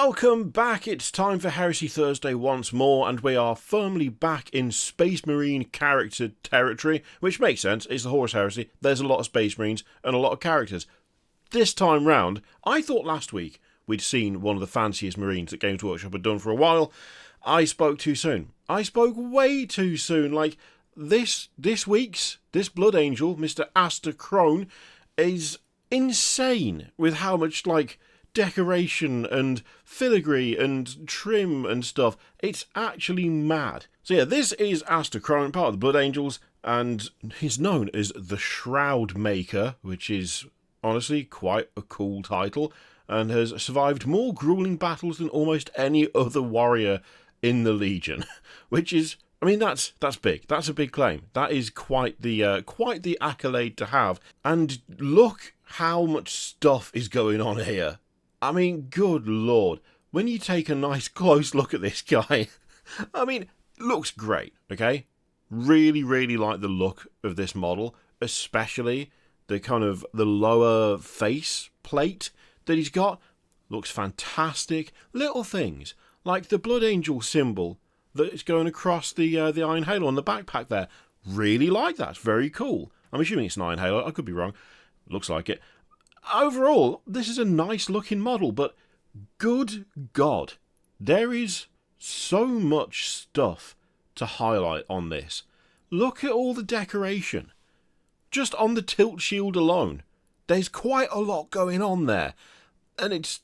Welcome back, it's time for Heresy Thursday once more, and we are firmly back in Space Marine character territory, which makes sense, it's the Horus Heresy, there's a lot of Space Marines and a lot of characters. This time round, I thought last week we'd seen one of the fanciest Marines that Games Workshop had done for a while. I spoke too soon. I spoke way too soon. Like, this Blood Angel, Mr. Aster Crohne, is insane with how much, decoration and filigree and trim and stuff. It's actually mad. So yeah, this is Aster Crohne, part of the Blood Angels, and he's known as the Shroud Maker, which is honestly quite a cool title, and has survived more grueling battles than almost any other warrior in the Legion, which is, I mean, that's big. That's a big claim. That is quite the accolade to have. And look how much stuff is going on here. I mean, good lord. When you take a nice close look at this guy, I mean, looks great, okay? Really, really like the look of this model, especially the kind of the lower face plate that he's got. Looks fantastic. Little things, like the Blood Angel symbol that's going across the Iron Halo on the backpack there. Really like that. It's very cool. I'm assuming it's an Iron Halo. I could be wrong. Looks like it. Overall, this is a nice looking model, but good God, there is so much stuff to highlight on this. Look at all the decoration. Just on the tilt shield alone, there's quite a lot going on there, and it's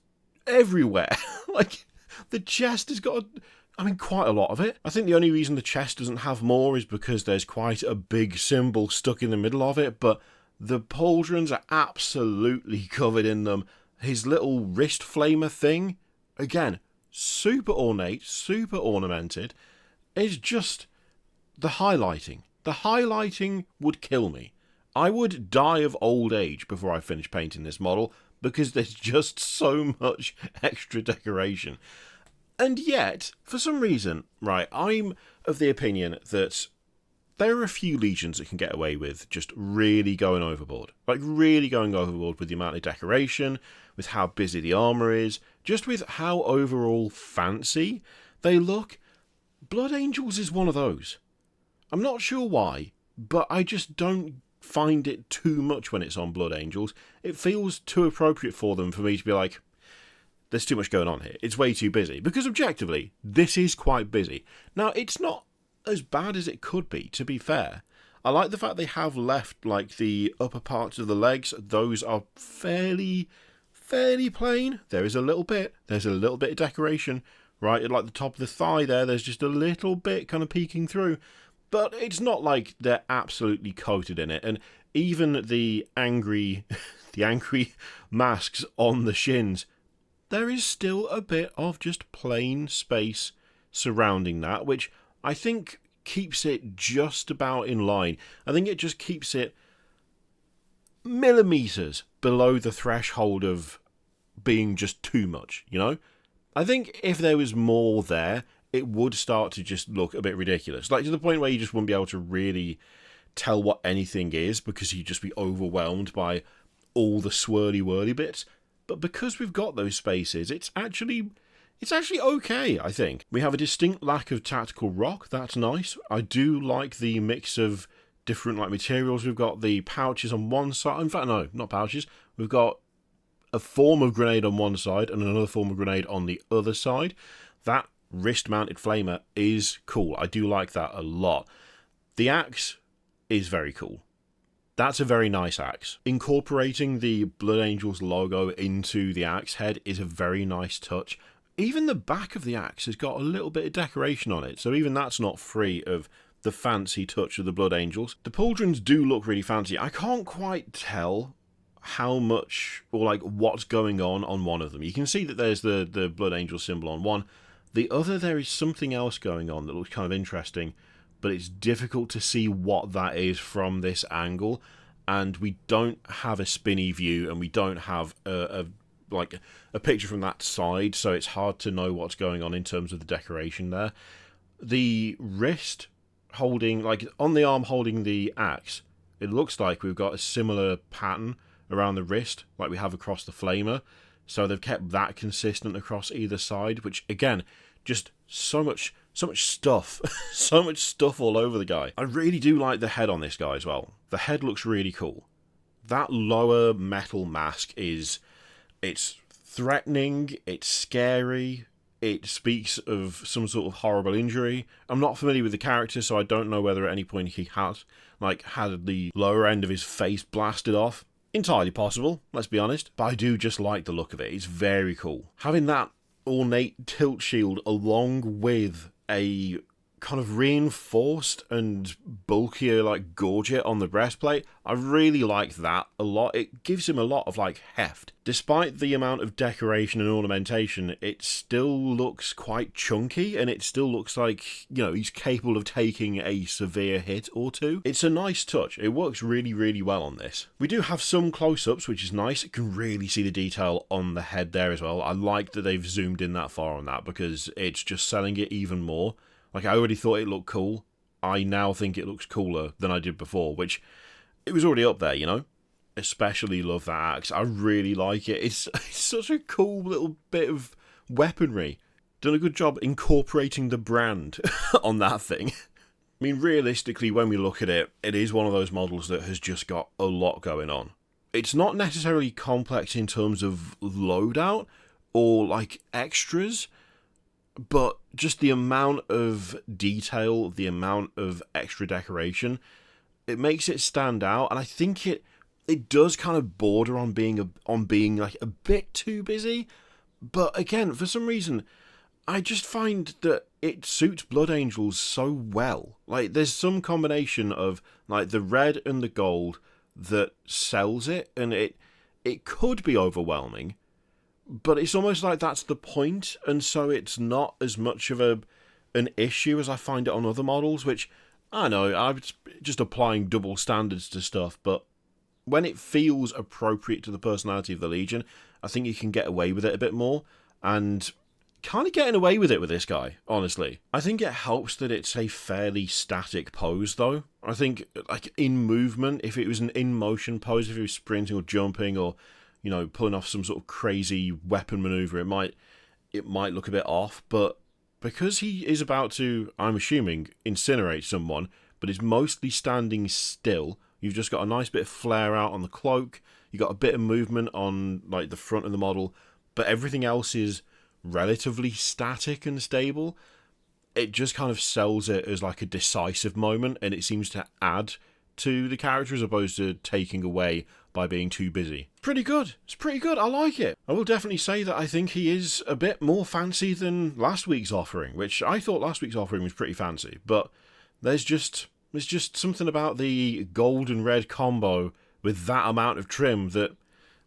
everywhere. Like, the chest has got, quite a lot of it. I think the only reason the chest doesn't have more is because there's quite a big symbol stuck in the middle of it, but the pauldrons are absolutely covered in them. His little wrist flamer thing, again, super ornate, super ornamented. It's just the highlighting. The highlighting would kill me. I would die of old age before I finish painting this model because there's just so much extra decoration. And yet, for some reason, right, I'm of the opinion that there are a few Legions that can get away with just really going overboard. Like, really going overboard with the amount of decoration, with how busy the armour is, just with how overall fancy they look. Blood Angels is one of those. I'm not sure why, but I just don't find it too much when it's on Blood Angels. It feels too appropriate for them for me to be like, there's too much going on here. It's way too busy. Because objectively, this is quite busy. Now, it's not as bad as it could be, to be fair. I like the fact they have left, like, the upper parts of the legs. Those are fairly plain. There's a little bit of decoration right at, like, the top of the thigh there. There's just a little bit kind of peeking through. But it's not like they're absolutely coated in it. And even the angry masks on the shins, there is still a bit of just plain space surrounding that, which I think keeps it just about in line. I think it just keeps it millimeters below the threshold of being just too much, you know? I think if there was more there, it would start to just look a bit ridiculous. Like, to the point where you just wouldn't be able to really tell what anything is because you'd just be overwhelmed by all the swirly-whirly bits. But because we've got those spaces, it's actually okay, I think. We have a distinct lack of tactical rock. That's nice. I do like the mix of different materials. We've got the pouches on one side. In fact, no, not pouches. We've got a form of grenade on one side and another form of grenade on the other side. That wrist-mounted flamer is cool. I do like that a lot. The axe is very cool. That's a very nice axe. Incorporating the Blood Angels logo into the axe head is a very nice touch. Even the back of the axe has got a little bit of decoration on it, so even that's not free of the fancy touch of the Blood Angels. The pauldrons do look really fancy. I can't quite tell how much, or what's going on one of them. You can see that there's the Blood Angel symbol on one. The other, there is something else going on that looks kind of interesting, but it's difficult to see what that is from this angle, and we don't have a spinny view, and we don't have a picture from that side, so it's hard to know what's going on in terms of the decoration there. The wrist holding, on the arm holding the axe, it looks like we've got a similar pattern around the wrist like we have across the flamer, So they've kept that consistent across either side, which again, just so much stuff. So much stuff all over the guy. I really do like the head on this guy as well. The head looks really cool. That lower metal mask it's threatening, it's scary, it speaks of some sort of horrible injury. I'm not familiar with the character, so I don't know whether at any point he had the lower end of his face blasted off. Entirely possible, let's be honest. But I do just like the look of it. It's very cool. Having that ornate tilt shield along with a kind of reinforced and bulkier like gorget on the breastplate, I really like that a lot. It gives him a lot of like heft. Despite the amount of decoration and ornamentation, it still looks quite chunky, and it still looks like, you know, he's capable of taking a severe hit or two. It's a nice touch. It works really, really well on this. We do have some close-ups, which is nice. You can really see the detail on the head there as well. I like that they've zoomed in that far on that, because it's just selling it even more. Like, I already thought it looked cool. I now think it looks cooler than I did before, which it was already up there, you know? Especially love that axe. I really like it. It's such a cool little bit of weaponry. Done a good job incorporating the brand on that thing. I mean, realistically, when we look at it, it is one of those models that has just got a lot going on. It's not necessarily complex in terms of loadout or, like, extras, but just the amount of detail, the amount of extra decoration, it makes it stand out, and I think it does kind of border on being like a bit too busy. But again, for some reason, I just find that it suits Blood Angels so well. Like, there's some combination of like the red and the gold that sells it, and it could be overwhelming. But it's almost like that's the point, and so it's not as much of an issue as I find it on other models, which, I know, I'm just applying double standards to stuff, but when it feels appropriate to the personality of the Legion, I think you can get away with it a bit more, and kind of getting away with it with this guy, honestly. I think it helps that it's a fairly static pose, though. I think, like, in movement, if it was an in-motion pose, if he was sprinting or jumping or, you know, pulling off some sort of crazy weapon maneuver, it might look a bit off, but because he is about to, I'm assuming, incinerate someone, but is mostly standing still, you've just got a nice bit of flare out on the cloak, you've got a bit of movement on, like, the front of the model, but everything else is relatively static and stable. It just kind of sells it as, like, a decisive moment, and it seems to add to the character as opposed to taking away by being too busy. Pretty good. It's pretty good. I like it. I will definitely say that I think he is a bit more fancy than last week's offering, which I thought last week's offering was pretty fancy, but there's just something about the gold and red combo with that amount of trim that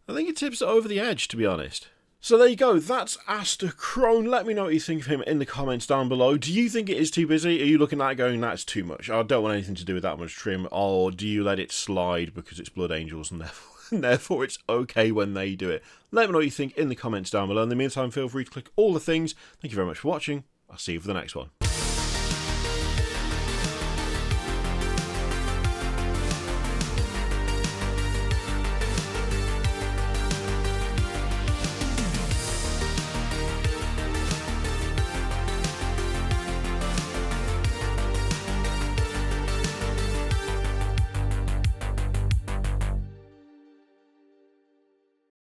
I think it tips it over the edge, to be honest. So there you go, that's Aster Crohne. Let me know what you think of him in the comments down below. Do you think it is too busy? Are you looking at it going, that's too much, I don't want anything to do with that much trim? Or do you let it slide because it's Blood Angels and therefore it's okay when they do it? Let me know what you think in the comments down below. In the meantime, feel free to click all the things. Thank you very much for watching. I'll see you for the next one.